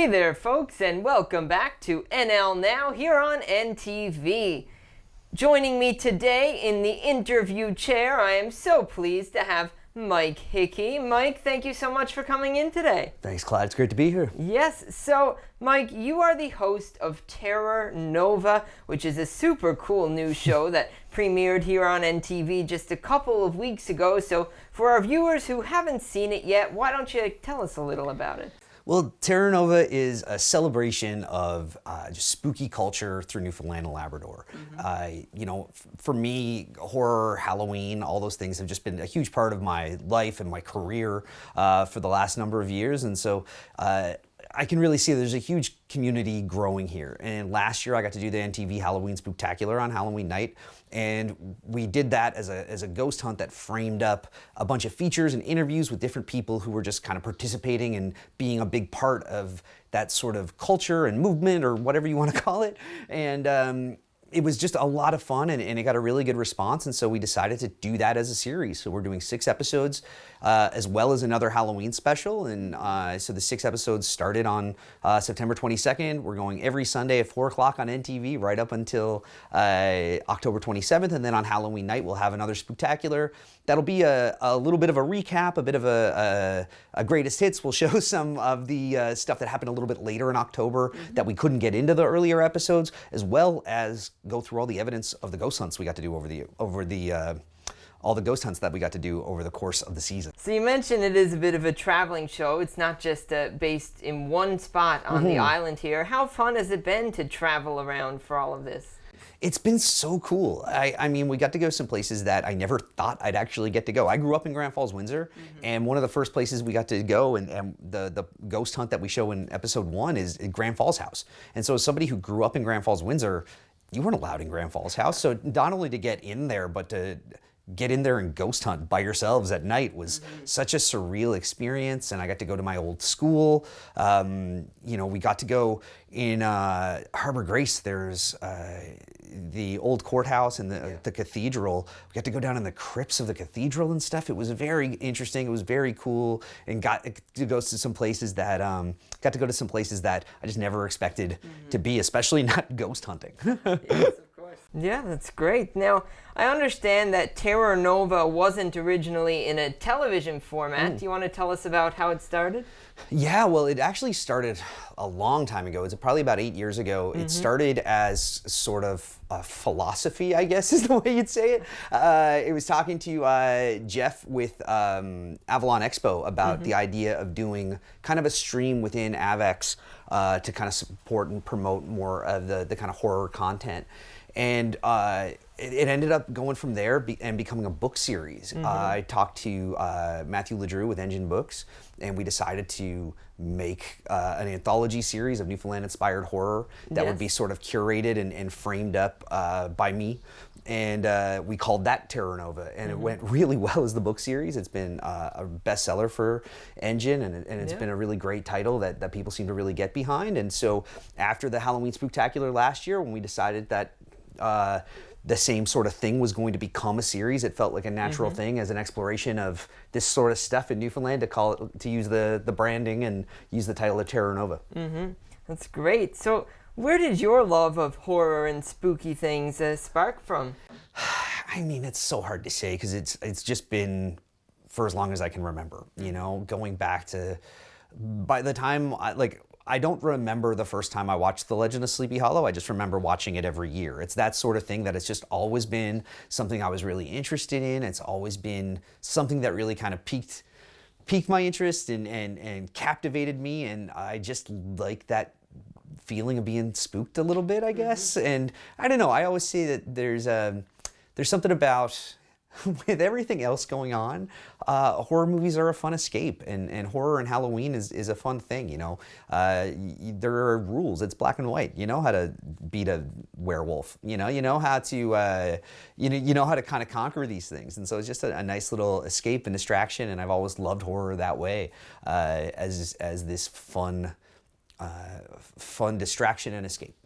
Hey there, folks, and welcome back to NL Now here on NTV. Joining me today in the interview chair, I am so pleased to have Mike Hickey. Mike, thank you so much for coming in today. Thanks, Clyde. It's great to be here. Yes, so Mike, you are the host of Terror Nova, which is a super cool new show that premiered here on NTV just a couple of weeks ago. So for our viewers who haven't seen it yet, why don't you tell us a little about it? Well, Terra Nova is a celebration of just spooky culture through Newfoundland and Labrador. For me, horror, Halloween, all those things have just been a huge part of my life and my career for the last number of years. And so I can really see there's a huge community growing here. And last year I got to do the NTV Halloween Spooktacular on Halloween night. And we did that as a ghost hunt that framed up a bunch of features and interviews with different people who were just kind of participating and being a big part of that sort of culture and movement, or whatever you want to call it. And it was just a lot of fun, and it got a really good response, and so we decided to do that as a series. So we're doing 6 episodes, as well as another Halloween special, and so the 6 episodes started on September 22nd. We're going every Sunday at 4 o'clock on NTV right up until October 27th, and then on Halloween night we'll have another Spooktacular. That'll be a little bit of a recap, a bit of a greatest hits. We'll show some of the stuff that happened a little bit later in October that we couldn't get into the earlier episodes, as well as go through all the evidence of the ghost hunts we got to do all the ghost hunts that we got to do over the course of the season. So you mentioned it is a bit of a traveling show. It's not just based in one spot on the island here. How fun has it been to travel around for all of this? It's been so cool. I mean, we got to go some places that I never thought I'd actually get to go. I grew up in Grand Falls, Windsor, and one of the first places we got to go, and the ghost hunt that we show in episode 1 is Grand Falls House. And so as somebody who grew up in Grand Falls, Windsor, you weren't allowed in Grand Falls House. So not only to get in there, but to get in there and ghost hunt by yourselves at night was such a surreal experience. And I got to go to my old school. We got to go in Harbor Grace. There's the old courthouse and the cathedral. We got to go down in the crypts of the cathedral and stuff. It was very interesting. It was very cool, and got to go to some places that I just never expected to be, especially not ghost hunting. Yes, of course. Yeah, that's great. Now, I understand that Terror Nova wasn't originally in a television format. Do you want to tell us about how it started? Yeah, well, it actually started a long time ago. It's probably about 8 years ago. It started as sort of a philosophy, I guess is the way you'd say it. It was talking to Jeff with Avalon Expo about the idea of doing kind of a stream within AVEX to kind of support and promote more of the kind of horror content. And it ended up going from there and becoming a book series. I talked to Matthew Ledrew with Engine Books, and we decided to make an anthology series of Newfoundland-inspired horror that would be sort of curated and framed up by me. And we called that Terror Nova, and it went really well as the book series. It's been a bestseller for Engine, and it's been a really great title that people seem to really get behind. And so after the Halloween Spooktacular last year, when we decided that the same sort of thing was going to become a series, it felt like a natural thing as an exploration of this sort of stuff in Newfoundland to use the branding and use the title of Terror Nova. That's great. So where did your love of horror and spooky things spark from? I mean, it's so hard to say because it's just been for as long as I can remember, going back to, by the time I don't remember the first time I watched The Legend of Sleepy Hollow. I just remember watching it every year. It's that sort of thing that it's just always been something I was really interested in. It's always been something that really kind of piqued my interest and captivated me. And I just like that feeling of being spooked a little bit, I guess. And I don't know, I always say that there's something about with everything else going on, horror movies are a fun escape, and horror and Halloween is a fun thing. There are rules. It's black and white. You know how to beat a werewolf. You know how to you know how to kind of conquer these things, and so it's just a nice little escape and distraction. And I've always loved horror that way, as this fun distraction and escape.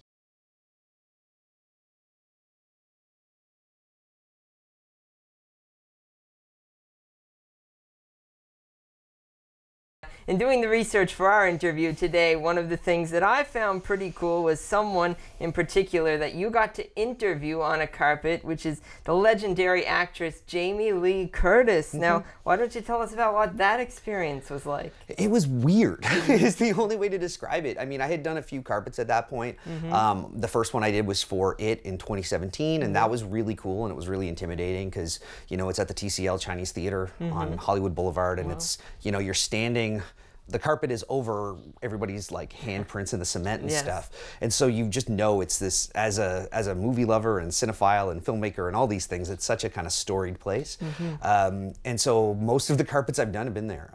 in doing the research for our interview today, one of the things that I found pretty cool was someone in particular that you got to interview on a carpet, which is the legendary actress Jamie Lee Curtis. Now, why don't you tell us about what that experience was like? It was weird is the only way to describe it. I mean, I had done a few carpets at that point. The first one I did was for It in 2017, and that was really cool, and it was really intimidating because, you know, it's at the TCL Chinese Theater on Hollywood Boulevard, and it's, you know, you're standing, the carpet is over everybody's like handprints in the cement and stuff. And so you just know it's this, as a movie lover and cinephile and filmmaker and all these things, it's such a kind of storied place. And so most of the carpets I've done have been there.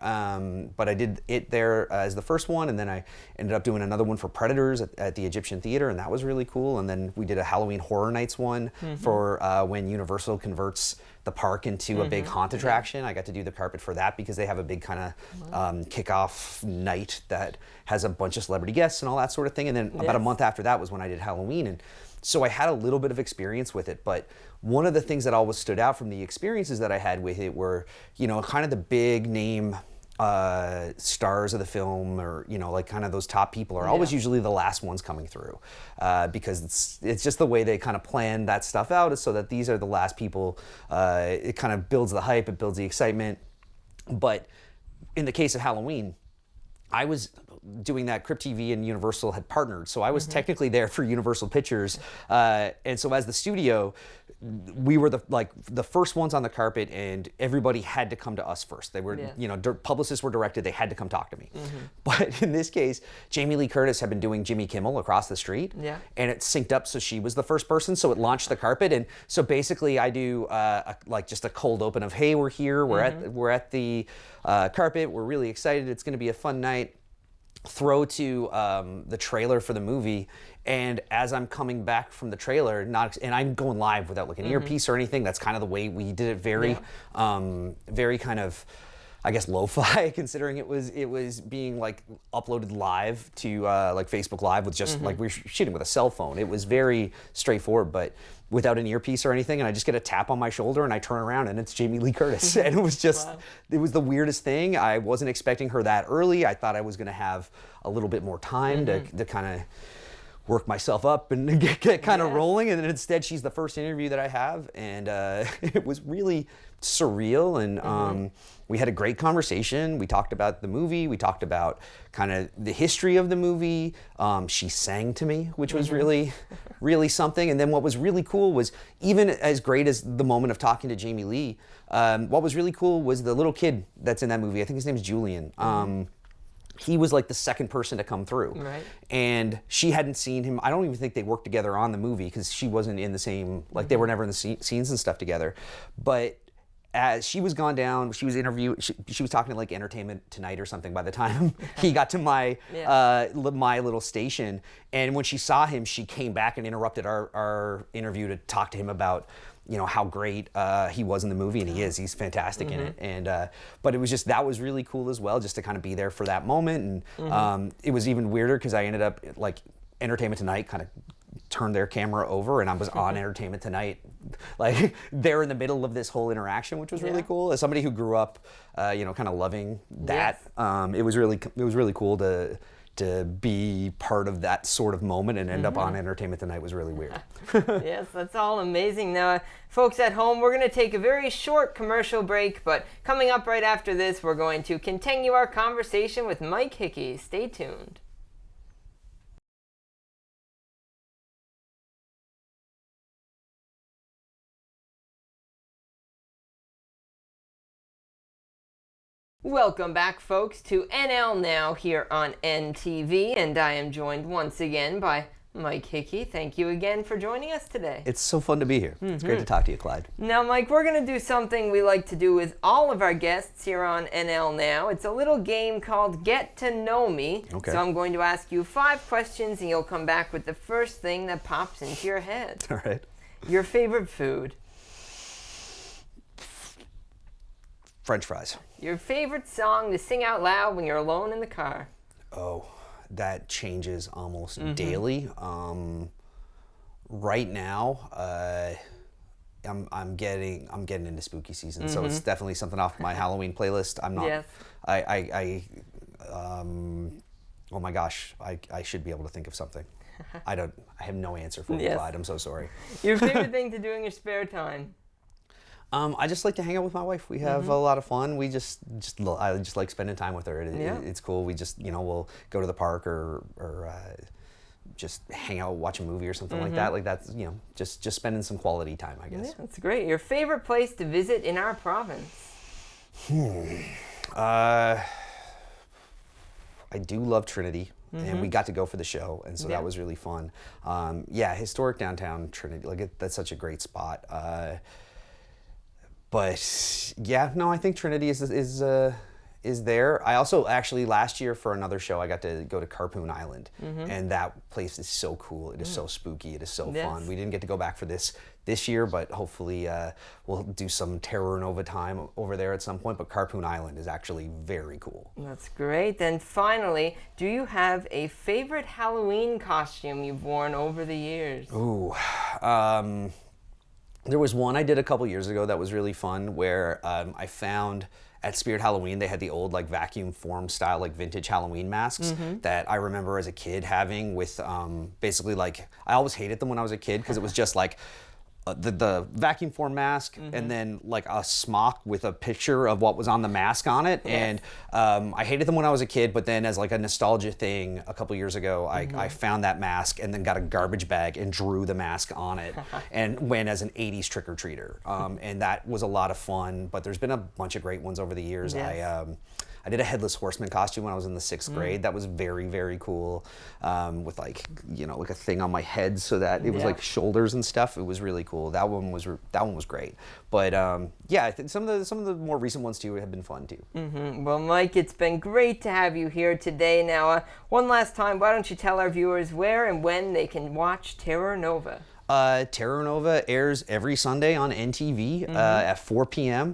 But I did It there as the first one, and then I ended up doing another one for Predators at the Egyptian Theater, and that was really cool. And then we did a Halloween Horror Nights one for when Universal converts the park into a big haunt attraction. I got to do the carpet for that because they have a big kind of kickoff night that has a bunch of celebrity guests and all that sort of thing. And then about a month after that was when I did Halloween. And so I had a little bit of experience with it. But one of the things that always stood out from the experiences that I had with it were, you know, kind of the big name stars of the film, or, you know, like kind of those top people are always usually the last ones coming through, because it's just the way they kind of plan that stuff out, is so that these are the last people. It kind of builds the hype, it builds the excitement. But in the case of Halloween, I was doing that. Crypt TV and Universal had partnered, so I was technically there for Universal Pictures, and so as the studio, we were the first ones on the carpet, and everybody had to come to us first. They were, you know, publicists were directed, they had to come talk to me. But in this case, Jamie Lee Curtis had been doing Jimmy Kimmel across the street, and it synced up, so she was the first person, so it launched the carpet. And so basically I do like just a cold open of, hey, we're here, we're at the carpet, we're really excited, it's going to be a fun night. Throw to the trailer for the movie, and as I'm coming back from the trailer, and I'm going live without like an earpiece or anything. That's kind of the way we did it. Very kind of, I guess, lo-fi, considering it was being like uploaded live to like Facebook Live with just like we were shooting with a cell phone. It was very straightforward, but without an earpiece or anything, and I just get a tap on my shoulder and I turn around and it's Jamie Lee Curtis. And it was just, it was the weirdest thing. I wasn't expecting her that early. I thought I was gonna have a little bit more time to kind of work myself up and get kind of rolling, and then instead she's the first interview that I have, and it was really surreal, and we had a great conversation. We talked about the movie, we talked about kind of the history of the movie. She sang to me, which was really, really something. And then what was really cool was, even as great as the moment of talking to Jamie Lee, what was really cool was the little kid that's in that movie. I think his name is Julian. He was like the second person to come through. And she hadn't seen him. I don't even think they worked together on the movie, because she wasn't in the same, like they were never in the scenes and stuff together. But as she was gone down, she was interviewed, she was talking to like Entertainment Tonight or something by the time he got to my my little station. And when she saw him, she came back and interrupted our interview to talk to him about, you know, how great he was in the movie, and he's fantastic in it. And but it was just, that was really cool as well, just to kind of be there for that moment. And it was even weirder because I ended up, like, Entertainment Tonight kind of turned their camera over, and I was on Entertainment Tonight, like they're in the middle of this whole interaction, which was really cool. As somebody who grew up, you know, kind of loving that, it was really cool to be part of that sort of moment and end up on Entertainment Tonight. Was really weird. Yes, that's all amazing. Now, folks at home, we're going to take a very short commercial break, but coming up right after this, we're going to continue our conversation with Mike Hickey. Stay tuned. Welcome back, folks, to NL Now here on NTV, and I am joined once again by Mike Hickey. Thank you again for joining us today. It's so fun to be here. It's great to talk to you, Clyde. Now, Mike, we're going to do something we like to do with all of our guests here on NL Now. It's a little game called Get to Know Me. Okay. So I'm going to ask you 5 questions, and you'll come back with the first thing that pops into your head. All right. Your favorite food? French fries. Your favorite song to sing out loud when you're alone in the car? Oh, that changes almost daily. Right now, I'm getting into spooky season, so it's definitely something off my Halloween playlist. I'm not. Yes. Oh my gosh, I should be able to think of something. I have no answer for you, Yes. Clyde. I'm so sorry. Your favorite thing to do in your spare time? I just like to hang out with my wife. We have a lot of fun. We I just like spending time with her. It's cool. We just, we'll go to the park or just hang out, watch a movie or something like that. Like that's, just spending some quality time, I guess. Yeah, that's great. Your favorite place to visit in our province? I do love Trinity. And we got to go for the show, and so that was really fun. Historic downtown Trinity, that's such a great spot. But yeah, no, I think Trinity is there. I also actually last year for another show I got to go to Carpoon Island, and that place is so cool. It is so spooky. It is so fun. We didn't get to go back for this year, but hopefully we'll do some Terror Nova time over there at some point. But Carpoon Island is actually very cool. That's great. Then finally, do you have a favorite Halloween costume you've worn over the years? Ooh. There was one I did a couple years ago that was really fun where I found at Spirit Halloween they had the old vacuum form style vintage Halloween masks that I remember as a kid having with basically I always hated them when I was a kid because it was just the vacuum form mask and then a smock with a picture of what was on the mask on it. And I hated them when I was a kid, but then as a nostalgia thing a couple years ago, I found that mask and then got a garbage bag and drew the mask on it and went as an 80s trick-or-treater. And that was a lot of fun, but there's been a bunch of great ones over the years. Yes. I did a Headless Horseman costume when I was in the 6th grade. That was very, very cool. With a thing on my head so that it was shoulders and stuff. It was really cool. That one was great. But I think some of the more recent ones too have been fun too. Well, Mike, it's been great to have you here today. Now, one last time, why don't you tell our viewers where and when they can watch Terror Nova? Terror Nova airs every Sunday on NTV at 4 p.m.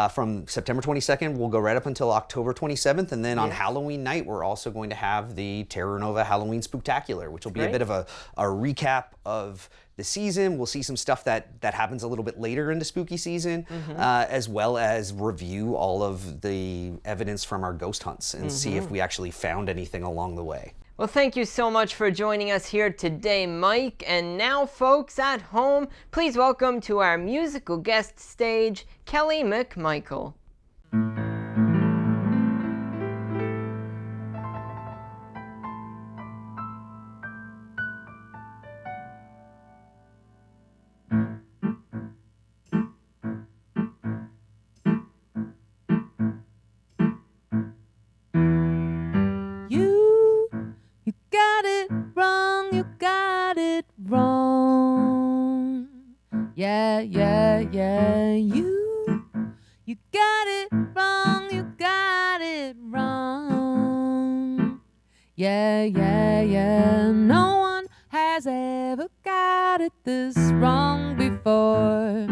From September 22nd, we'll go right up until October 27th. And then on Halloween night, we're also going to have the Terror Nova Halloween Spooktacular, which will be a bit of a recap of the season. We'll see some stuff that happens a little bit later into spooky season, as well as review all of the evidence from our ghost hunts and see if we actually found anything along the way. Well, thank you so much for joining us here today, Mike. And now, folks at home, please welcome to our musical guest stage, Kelly McMichael. Yeah, you got it wrong, you got it wrong. Yeah, no one has ever got it this wrong before.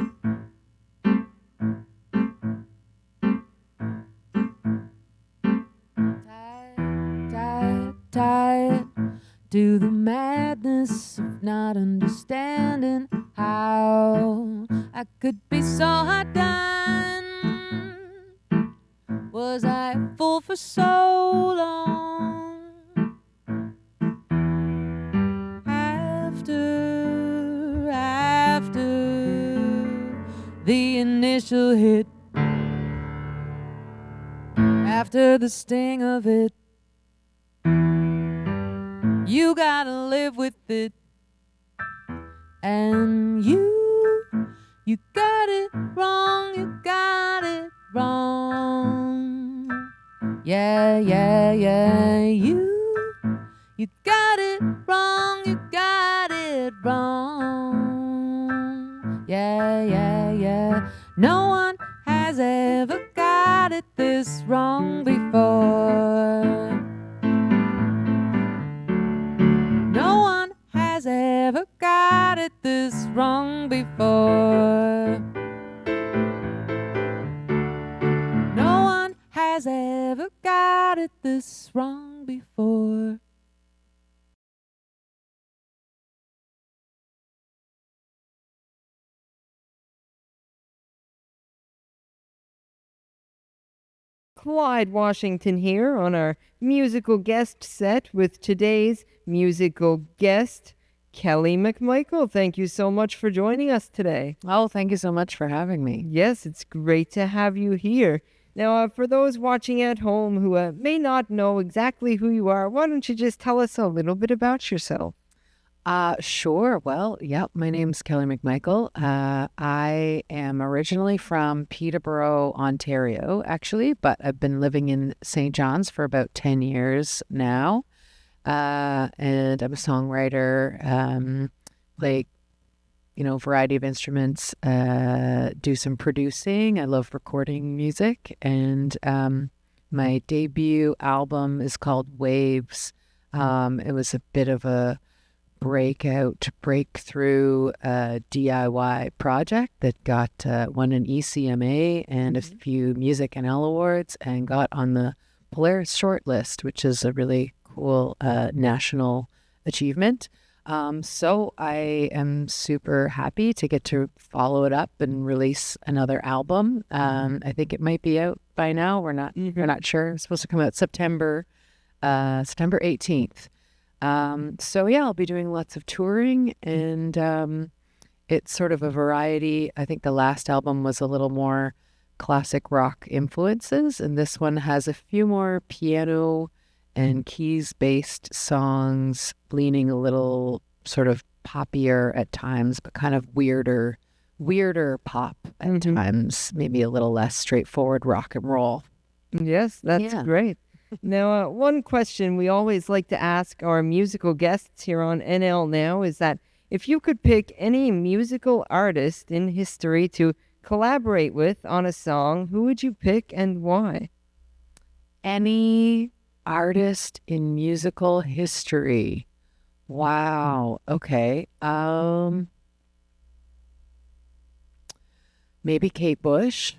Tied to the madness of not understanding how I could be so hard done. Was I a fool for so long? After the initial hit, after the sting of it, you gotta live with it. And you got it wrong, you got it wrong. Yeah, you got it wrong, you got it wrong. Yeah, no one has ever got it this wrong before. No one has ever got it this wrong before. No one has ever got it this wrong before. Clyde Washington here on our musical guest set with today's musical guest, Kelly McMichael. Thank you so much for joining us today. Oh, thank you so much for having me. Yes, it's great to have you here. Now, for those watching at home who may not know exactly who you are, why don't you just tell us a little bit about yourself? Sure. Well, yeah, my name's Kelly McMichael. I am originally from Peterborough, Ontario, actually, but I've been living in St. John's for about 10 years now. And I'm a songwriter, play, variety of instruments, do some producing. I love recording music. And my debut album is called Waves. It was a bit of a breakthrough DIY project that got won an ECMA and a few Music NL awards and got on the Polaris shortlist, which is a really cool national achievement. So I am super happy to get to follow it up and release another album. I think it might be out by now. We're not sure. It's supposed to come out September 18th. So yeah, I'll be doing lots of touring, and it's sort of a variety. I think the last album was a little more classic rock influences, and this one has a few more piano and keys-based songs, leaning a little sort of poppier at times, but kind of weirder pop at times, maybe a little less straightforward rock and roll. Yes, that's great. Now, one question we always like to ask our musical guests here on NL Now is that if you could pick any musical artist in history to collaborate with on a song, who would you pick and why? Any artist in musical history. Wow. Okay. Maybe Kate Bush.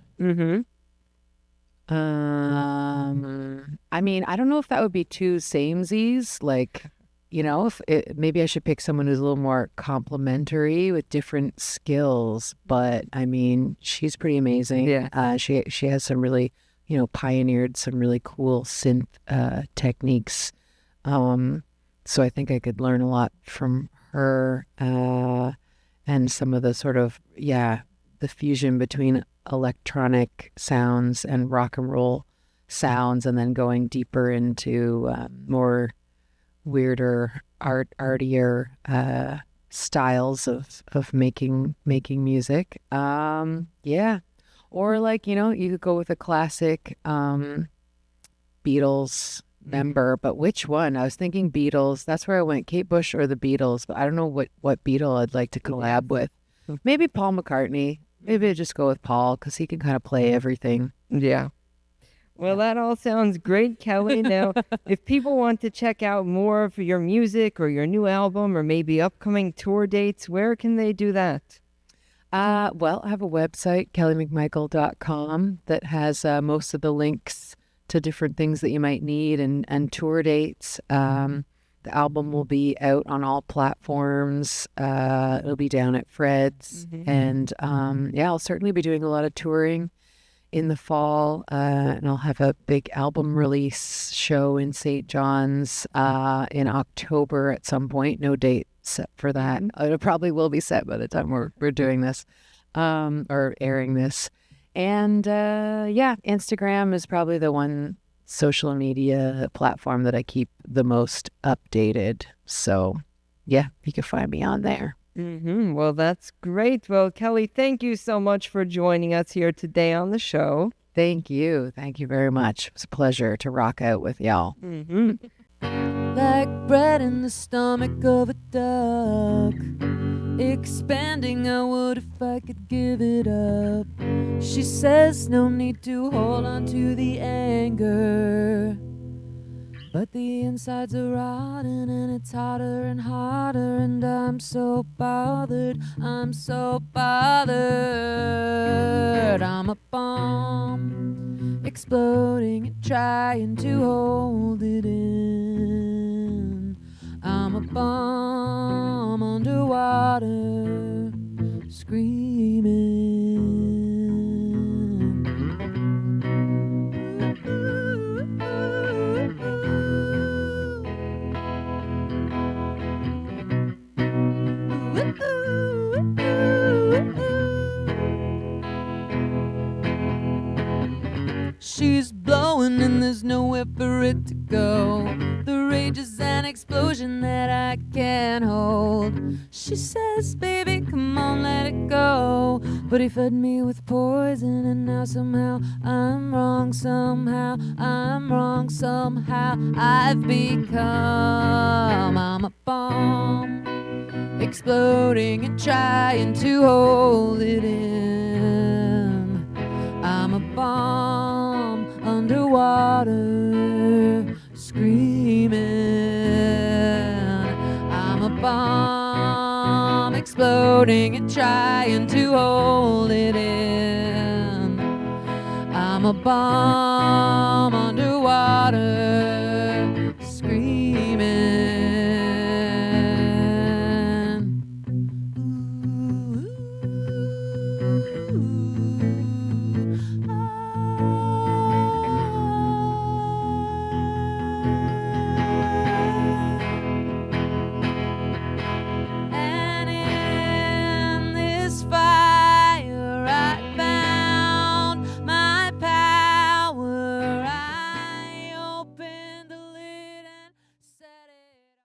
I mean, I don't know if that would be too samesies. Like, maybe I should pick someone who's a little more complimentary with different skills. But I mean, she's pretty amazing. Yeah. She has some really, pioneered some really cool synth techniques. So I think I could learn a lot from her, and some of the sort of the fusion between electronic sounds and rock and roll sounds, and then going deeper into more weirder artier styles of making music. Or like, you could go with a classic Beatles member, but which one? I was thinking Beatles. That's where I went, Kate Bush or the Beatles, but I don't know what Beatle I'd like to collab with. Maybe Paul McCartney. Maybe I'd just go with Paul because he can kind of play everything. Yeah. Well, that all sounds great, Kelly. Now, if people want to check out more of your music or your new album or maybe upcoming tour dates, where can they do that? Well, I have a website, kellymcmichael.com, that has most of the links to different things that you might need and tour dates. The album will be out on all platforms. It'll be down at Fred's. And I'll certainly be doing a lot of touring in the fall. And I'll have a big album release show in St. John's in October at some point. No date set for that. It probably will be set by the time we're doing this or airing this. And Instagram is probably the one social media platform that I keep the most updated. So, you can find me on there. Well, that's great. Well, Kelly, thank you so much for joining us here today on the show. Thank you. Thank you very much. It was a pleasure to rock out with y'all. Like bread in the stomach of a duck, expanding, I would if I could give it up. She says no need to hold on to the anger, but the insides are rotten and it's harder and harder, and I'm so bothered, I'm a bomb exploding and trying to hold it in. I'm a bomb underwater screaming. She's blowing and there's nowhere for it to go. The rage is an explosion that I can't hold. She says, baby, come on, let it go. But he fed me with poison and now somehow I'm wrong, somehow I'm wrong, somehow I'm a bomb, exploding and trying to hold it in. I'm a bomb underwater, screaming. I'm a bomb, exploding and trying to hold it in. I'm a bomb underwater.